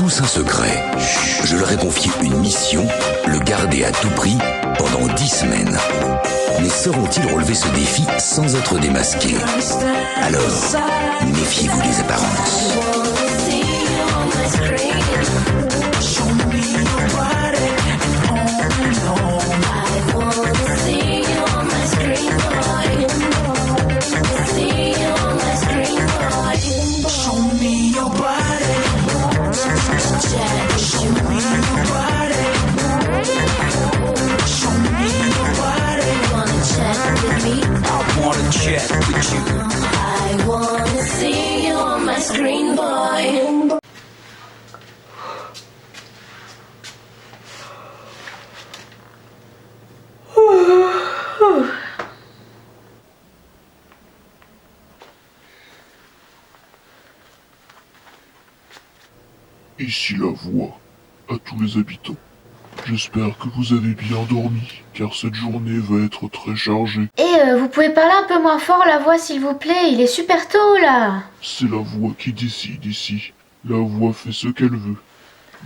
tous un secret. Je leur ai confié une mission, le garder à tout prix pendant 10 semaines. Mais sauront-ils relever ce défi sans être démasqués? Alors, méfiez-vous des apparences. I wanna see you on my screen, boy. Ici la voix à tous les habitants. J'espère que vous avez bien dormi, car cette journée va être très chargée. Vous pouvez parler un peu moins fort, la voix, s'il vous plaît? Il est super tôt, là. C'est la voix qui décide ici. La voix fait ce qu'elle veut.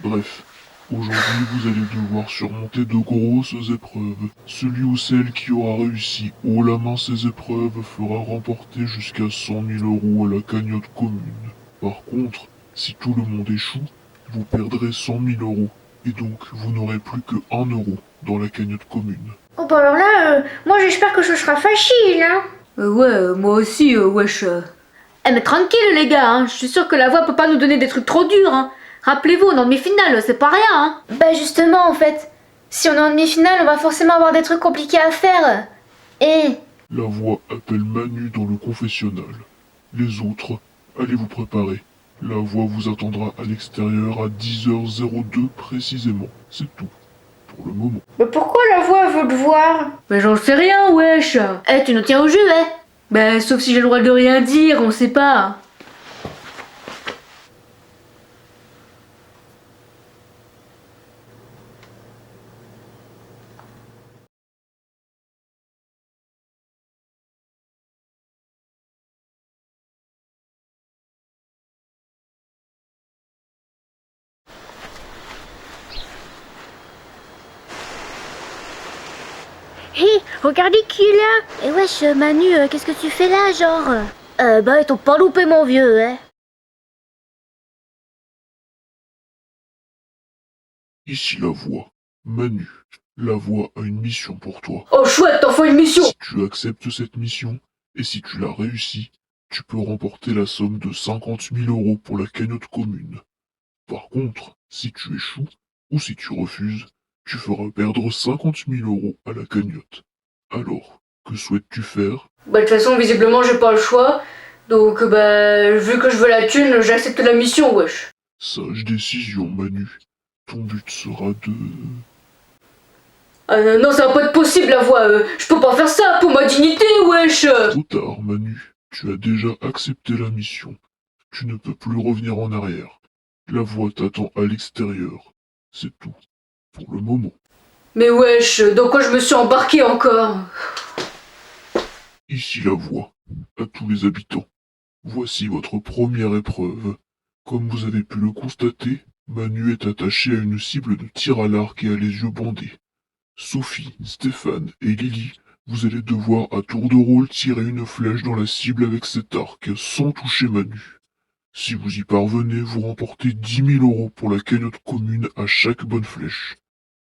Bref, aujourd'hui vous allez devoir surmonter de grosses épreuves. Celui ou celle qui aura réussi haut la main ces épreuves fera remporter jusqu'à 100 000 € à la cagnotte commune. Par contre, si tout le monde échoue, vous perdrez 100 000 €. Et donc, vous n'aurez plus que 1 € dans la cagnotte commune. Oh bah alors là, moi j'espère que ce sera facile, hein. Ouais, moi aussi, wesh. Mais tranquille les gars, hein. Je suis sûre que la voix peut pas nous donner des trucs trop durs, hein. Rappelez-vous, on est en demi-finale, c'est pas rien, hein. Bah justement, en fait, si on est en demi-finale, on va forcément avoir des trucs compliqués à faire. Et... La voix appelle Manu dans le confessionnal. Les autres, allez vous préparer. La voix vous attendra à l'extérieur à 10h02 précisément. C'est tout. Pour le moment. Mais pourquoi la voix veut te voir? Mais j'en sais rien, wesh. Tu nous tiens au jeu, hein. Bah, sauf si j'ai le droit de rien dire, on sait pas. Hé, regardez qui est là. Et wesh, Manu, qu'est-ce que tu fais là, genre? Bah, ils t'ont pas loupé, mon vieux, hein. Ici la voix. Manu, la voix a une mission pour toi. Oh chouette, t'en fais une mission. Si tu acceptes cette mission, et si tu la réussis, tu peux remporter la somme de 50 000 € pour la cagnotte commune. Par contre, si tu échoues, ou si tu refuses, tu feras perdre 50 000 € à la cagnotte. Alors, que souhaites-tu faire? Bah de toute façon, visiblement, j'ai pas le choix. Donc, bah, vu que je veux la thune, j'accepte la mission, wesh. Sage décision, Manu. Ton but sera de... Non, ça va pas être possible, la voix. Je peux pas faire ça pour ma dignité, wesh. Trop tard, Manu. Tu as déjà accepté la mission. Tu ne peux plus revenir en arrière. La voix t'attend à l'extérieur. C'est tout. Pour le moment. Mais wesh, dans quoi je me suis embarqué encore? Ici la voix. À tous les habitants. Voici votre première épreuve. Comme vous avez pu le constater, Manu est attaché à une cible de tir à l'arc et a les yeux bandés. Sophie, Stéphane et Lily, vous allez devoir à tour de rôle tirer une flèche dans la cible avec cet arc, sans toucher Manu. Si vous y parvenez, vous remportez 10 000 € pour la cagnotte commune à chaque bonne flèche.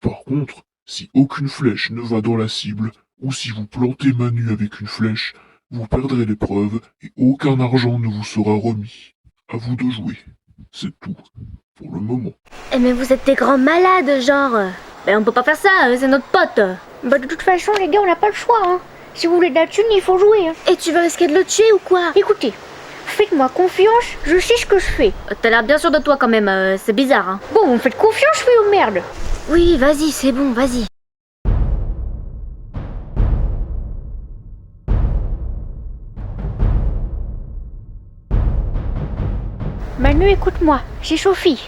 Par contre, si aucune flèche ne va dans la cible, ou si vous plantez Manu avec une flèche, vous perdrez l'épreuve et aucun argent ne vous sera remis. À vous de jouer. C'est tout. Pour le moment. Mais vous êtes des grands malades, genre. Ben on peut pas faire ça, c'est notre pote. Bah de toute façon, les gars, on n'a pas le choix, hein. Si vous voulez de la thune, il faut jouer, hein. Et tu veux risquer de le tuer ou quoi? Écoutez, faites-moi confiance, je sais ce que je fais. T'as l'air bien sûr de toi quand même, c'est bizarre, hein. Bon, vous me faites confiance, oui ou merde? Oui, vas-y, c'est bon, vas-y. Manu, écoute-moi, c'est Sophie.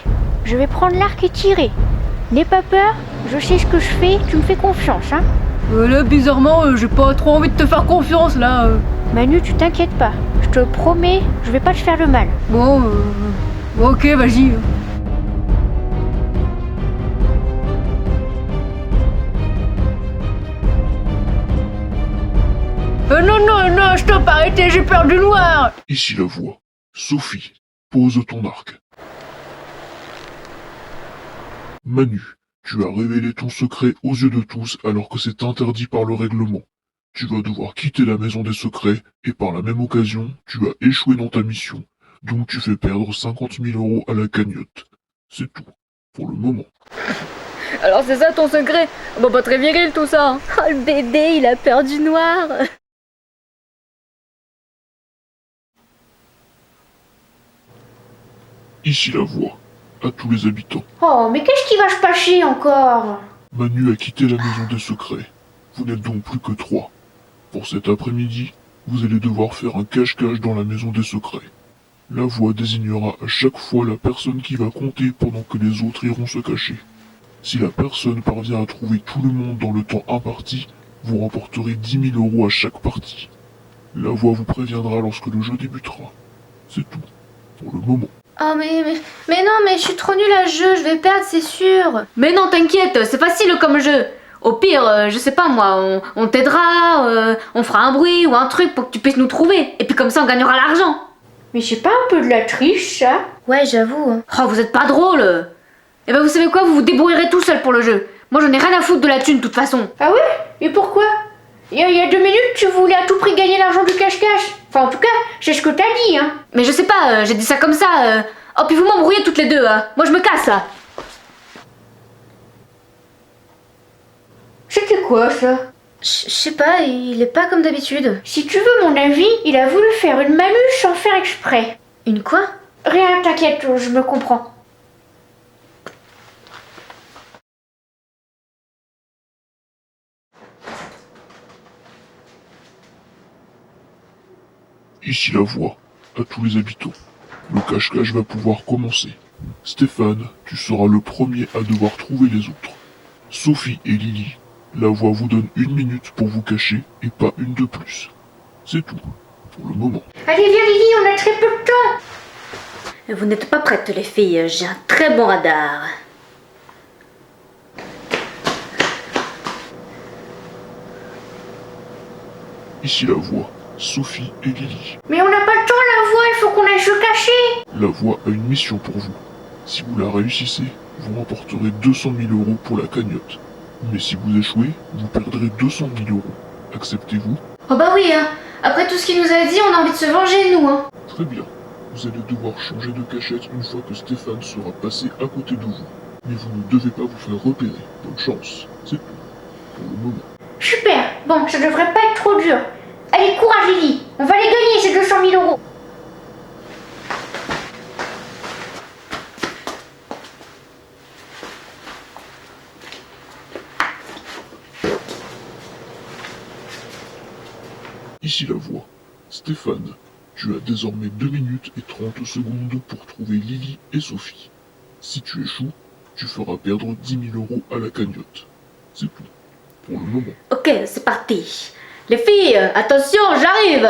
Je vais prendre l'arc et tirer. N'aie pas peur, je sais ce que je fais, tu me fais confiance, hein. Là, bizarrement, j'ai pas trop envie de te faire confiance, là. Manu, tu t'inquiètes pas. Je te promets, je vais pas te faire le mal. Bon, ok, vas-y. Non, stop, arrêtez, j'ai peur du noir. Ici la voix. Sophie, pose ton arc. Manu, tu as révélé ton secret aux yeux de tous alors que c'est interdit par le règlement. Tu vas devoir quitter la maison des secrets et par la même occasion, tu as échoué dans ta mission. Donc tu fais perdre 50 000 € à la cagnotte. C'est tout, pour le moment. Alors c'est ça ton secret? Bon, pas très viril tout ça. Hein. Oh, le bébé, il a peur du noir. Ici la voix, à tous les habitants. Oh, mais qu'est-ce qui va se passer encore? Manu a quitté la maison des secrets. Vous n'êtes donc plus que 3. Pour cet après-midi, vous allez devoir faire un cache-cache dans la maison des secrets. La voix désignera à chaque fois la personne qui va compter pendant que les autres iront se cacher. Si la personne parvient à trouver tout le monde dans le temps imparti, vous remporterez 10 000 € à chaque partie. La voix vous préviendra lorsque le jeu débutera. C'est tout, pour le moment. Oh, mais non, mais je suis trop nulle à ce jeu, je vais perdre, c'est sûr. Mais non, t'inquiète, c'est facile comme jeu. Au pire, je sais pas moi, on t'aidera, on fera un bruit ou un truc pour que tu puisses nous trouver. Et puis comme ça, on gagnera l'argent. Mais c'est pas un peu de la triche, ça? Ouais, j'avoue. Oh, vous êtes pas drôle. Eh ben vous savez quoi, vous vous débrouillerez tout seul pour le jeu. Moi j'en ai rien à foutre de la thune de toute façon. Ah ouais? Et pourquoi? Il y a 2 minutes, tu voulais à tout prix gagner l'argent du cache-cache. Enfin, en tout cas, c'est ce que t'as dit, hein. Mais je sais pas, j'ai dit ça comme ça. Oh, puis vous m'embrouillez toutes les deux, hein. Moi je me casse là. C'était quoi, ça? Je sais pas, il est pas comme d'habitude. Si tu veux mon avis, il a voulu faire une mamule sans faire exprès. Une quoi? Rien, t'inquiète, je me comprends. Ici la voix, à tous les habitants. Le cache-cache va pouvoir commencer. Stéphane, tu seras le premier à devoir trouver les autres. Sophie et Lily, la voix vous donne 1 minute pour vous cacher et pas une de plus. C'est tout, pour le moment. Allez, viens Lily, on a très peu de temps. Vous n'êtes pas prêtes les filles, j'ai un très bon radar. Ici la voix, Sophie et Lily. Mais on n'a pas le temps, la voix, il faut qu'on aille se cacher. La voix a une mission pour vous. Si vous la réussissez, vous remporterez 200 000 € pour la cagnotte. Mais si vous échouez, vous perdrez 200 000 €. Acceptez-vous? Oh bah oui, hein. Après tout ce qu'il nous a dit, on a envie de se venger, nous, hein. Très bien. Vous allez devoir changer de cachette une fois que Stéphane sera passé à côté de vous. Mais vous ne devez pas vous faire repérer. Bonne chance. C'est tout. Pour le moment. Super. Bon, ça devrait pas être trop dur. Allez, courage Lily. On va les gagner, ces 200 000 €. Ici la voix. Stéphane, tu as désormais 2 minutes et 30 secondes pour trouver Lily et Sophie. Si tu échoues, tu feras perdre 10 000 € à la cagnotte. C'est tout. Pour le moment. Ok, c'est parti. Les filles, attention, j'arrive.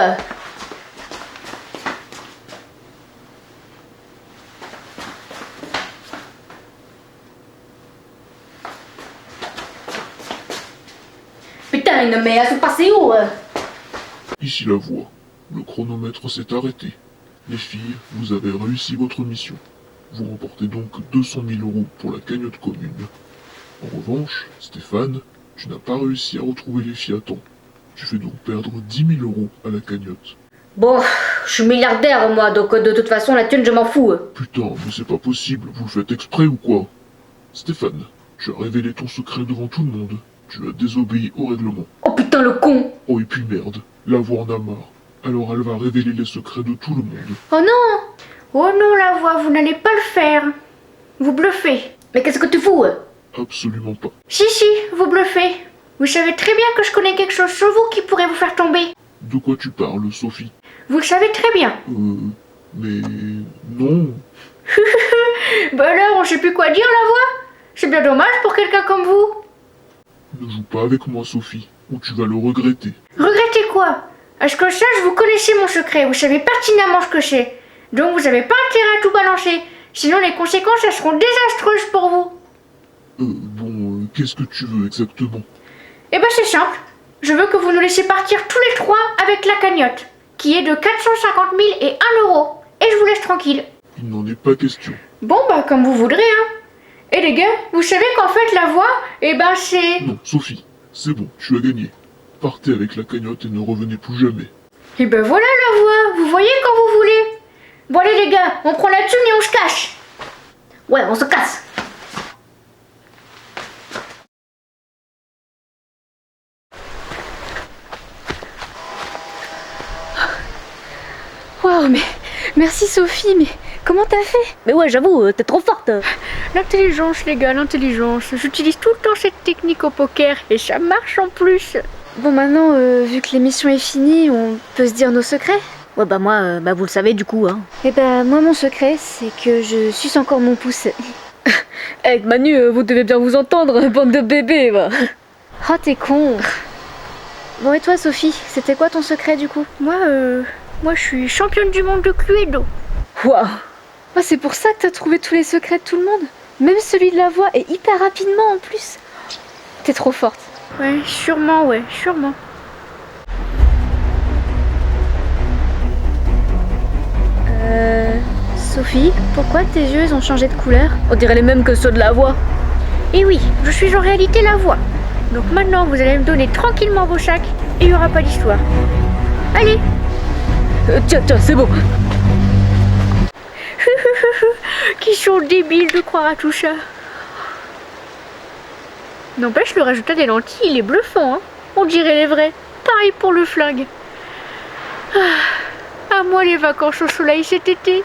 Putain, mais elles sont passées où? Ici la voix. Le chronomètre s'est arrêté. Les filles, vous avez réussi votre mission. Vous remportez donc 200 000 € pour la cagnotte commune. En revanche, Stéphane, tu n'as pas réussi à retrouver les filles à temps. Tu fais donc perdre 10 000 € à la cagnotte. Bon, je suis milliardaire moi, donc de toute façon la thune je m'en fous. Putain, mais c'est pas possible, vous le faites exprès ou quoi? Stéphane, tu as révélé ton secret devant tout le monde. Tu as désobéi au règlement. Oh putain le con. Oh et puis merde, la voix en a marre. Alors elle va révéler les secrets de tout le monde. Oh non. Oh non, la voix, vous n'allez pas le faire. Vous bluffez. Mais qu'est-ce que tu fous? Absolument pas. Si, vous bluffez. Vous savez très bien que je connais quelque chose sur vous qui pourrait vous faire tomber. De quoi tu parles, Sophie? Vous le savez très bien. Mais... non. Bah alors, on sait plus quoi dire, la voix. C'est bien dommage pour quelqu'un comme vous. Ne joue pas avec moi, Sophie, ou tu vas le regretter. Regrettez quoi? À ce que je sache, vous connaissez mon secret, vous savez pertinemment ce que c'est. Donc vous n'avez pas intérêt à tout balancer. Sinon les conséquences, elles seront désastreuses pour vous. Bon, qu'est-ce que tu veux exactement? Eh ben c'est simple. je veux que vous nous laissiez partir tous les 3 avec la cagnotte, qui est de 450 000 et 1 euro. Et je vous laisse tranquille. Il n'en est pas question. Bon, bah, comme vous voudrez, hein. Et les gars, vous savez qu'en fait, la voix, c'est... Non, Sophie, c'est bon, tu as gagné. Partez avec la cagnotte et ne revenez plus jamais. Et ben voilà la voix, vous voyez quand vous voulez. Bon allez les gars, on prend la thune et on se cache. Ouais, on se casse. Waouh, mais merci Sophie, mais comment t'as fait? Mais ouais, j'avoue, t'es trop forte. L'intelligence les gars, l'intelligence. J'utilise tout le temps cette technique au poker et ça marche en plus. Bon maintenant, vu que l'émission est finie, on peut se dire nos secrets? Ouais, bah moi, vous le savez du coup, hein. Eh ben moi mon secret c'est que je suce encore mon pouce. Avec Manu, vous devez bien vous entendre, bande de bébés, va. Oh t'es con. Bon et toi Sophie, c'était quoi ton secret du coup? Moi je suis championne du monde de Cluedo. Waouh. Ah, c'est pour ça que t'as trouvé tous les secrets de tout le monde? Même celui de la voix et hyper rapidement en plus. T'es trop forte. Ouais, sûrement. Sophie, pourquoi tes yeux ils ont changé de couleur? On dirait les mêmes que ceux de la voix. Eh oui, je suis en réalité la voix. Donc maintenant vous allez me donner tranquillement vos sacs et il n'y aura pas d'histoire. Allez. Tiens, c'est bon. Qui sont débiles de croire à tout ça. N'empêche, le résultat des lentilles, il est bluffant, hein. On dirait les vrais. Pareil pour le flingue. À moi les vacances au soleil cet été.